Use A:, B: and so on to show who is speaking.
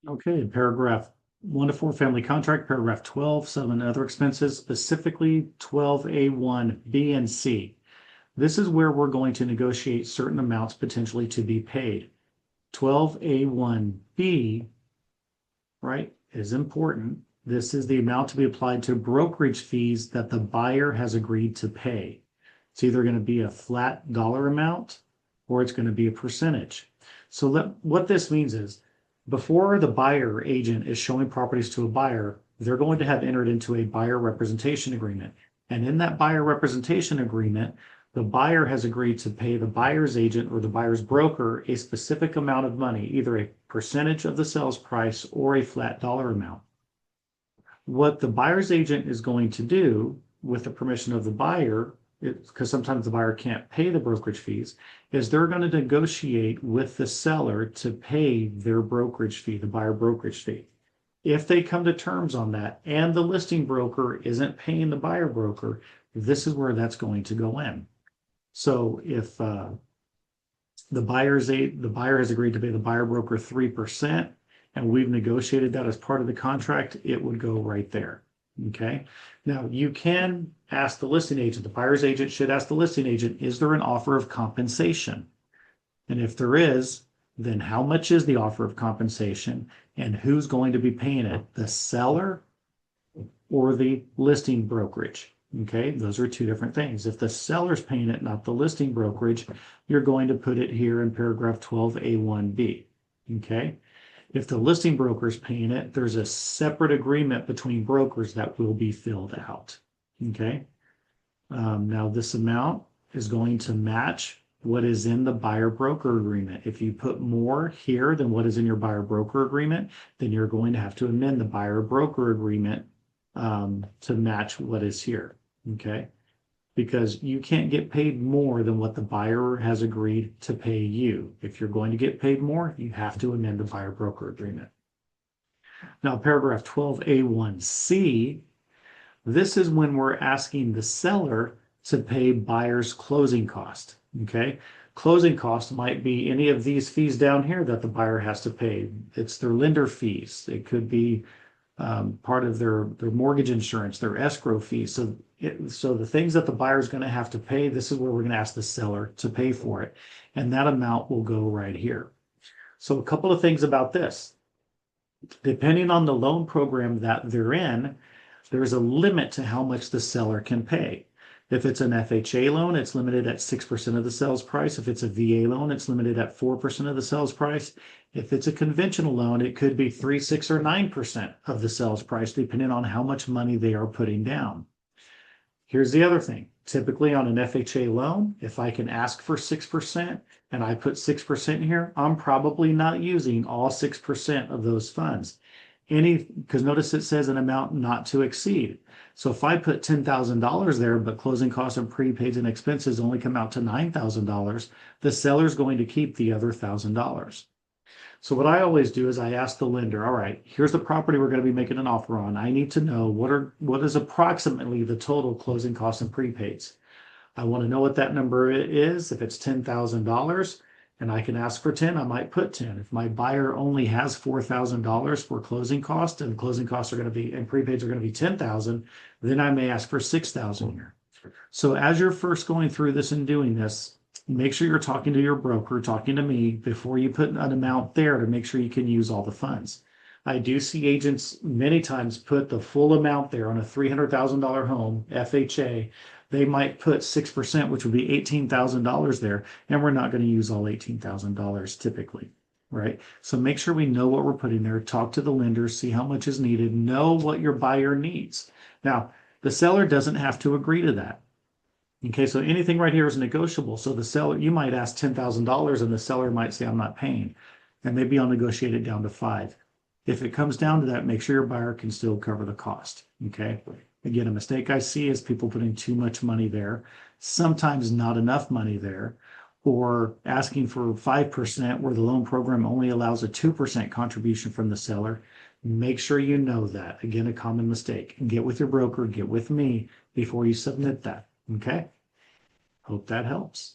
A: Okay, paragraph 1 to 4 family contract, paragraph 12, settlement and other expenses, specifically 12A1, B, and C. This is where we're going to negotiate certain amounts potentially to be paid. 12A1B, right, is important. This is the amount to be applied to brokerage fees that the buyer has agreed to pay. It's either going to be a flat dollar amount or it's going to be a percentage. So what this means is before the buyer agent is showing properties to a buyer, they're going to have entered into a buyer representation agreement. And in that buyer representation agreement, the buyer has agreed to pay the buyer's agent or the buyer's broker a specific amount of money, either a percentage of the sales price or a flat dollar amount. What the buyer's agent is going to do with the permission of the buyer, because sometimes the buyer can't pay the brokerage fees, is they're going to negotiate with the seller to pay their brokerage fee, the buyer brokerage fee. If they come to terms on that and the listing broker isn't paying the buyer broker, this is where that's going to go in. So if the buyer has agreed to pay the buyer broker 3%, and we've negotiated that as part of the contract, it would go right there. Okay. Now you can ask the listing agent, the buyer's agent should ask the listing agent, is there an offer of compensation? And if there is, then how much is the offer of compensation and who's going to be paying it? The seller or the listing brokerage? Okay, those are two different things. If the seller's paying it, not the listing brokerage, you're going to put it here in paragraph 12A1B. Okay. If the listing broker is paying it, there's a separate agreement between brokers that will be filled out. Okay. Now this amount is going to match what is in the buyer broker agreement. If you put more here than what is in your buyer broker agreement, then you're going to have to amend the buyer broker agreement to match what is here. Okay. Because you can't get paid more than what the buyer has agreed to pay you. If you're going to get paid more, you have to amend the buyer broker agreement. Now, paragraph 12A1C, this is when we're asking the seller to pay buyer's closing cost. Okay. Closing cost might be any of these fees down here that the buyer has to pay. It's their lender fees. It could be part of their mortgage insurance, their escrow fees. So the things that the buyer is going to have to pay, this is where we're going to ask the seller to pay for it. And that amount will go right here. So a couple of things about this. Depending on the loan program that they're in, there's a limit to how much the seller can pay. If it's an FHA loan, it's limited at 6% of the sales price. If it's a VA loan, it's limited at 4% of the sales price. If it's a conventional loan, it could be 3, 6, or 9% of the sales price, depending on how much money they are putting down. Here's the other thing. Typically on an FHA loan, if I can ask for 6% and I put 6% here, I'm probably not using all 6% of those funds. Because notice it says an amount not to exceed. So if I put $10,000 there, but closing costs and prepaids and expenses only come out to $9,000, the seller's going to keep the other $1,000. So what I always do is I ask the lender, all right, here's the property we're going to be making an offer on. I need to know what is approximately the total closing costs and prepaids. I want to know what that number is. If it's $10,000 and I can ask for 10, I might put 10. If my buyer only has $4,000 for closing costs and closing costs are going to be and prepaids are going to be 10,000, then I may ask for 6,000 here. So as you're first going through this and doing this, make sure you're talking to your broker, talking to me before you put an amount there to make sure you can use all the funds. I do see agents many times put the full amount there on a $300,000 home, FHA. They might put 6%, which would be $18,000 there, and we're not going to use all $18,000 typically, right? So make sure we know what we're putting there, talk to the lender, see how much is needed, know what your buyer needs. Now, the seller doesn't have to agree to that. Okay, so anything right here is negotiable. So the seller, you might ask $10,000 and the seller might say, I'm not paying. And maybe I'll negotiate it down to 5. If it comes down to that, make sure your buyer can still cover the cost. Okay. Again, a mistake I see is people putting too much money there, sometimes not enough money there, or asking for 5% where the loan program only allows a 2% contribution from the seller. Make sure you know that. Again, a common mistake. Get with your broker, get with me before you submit that. Okay. Hope that helps.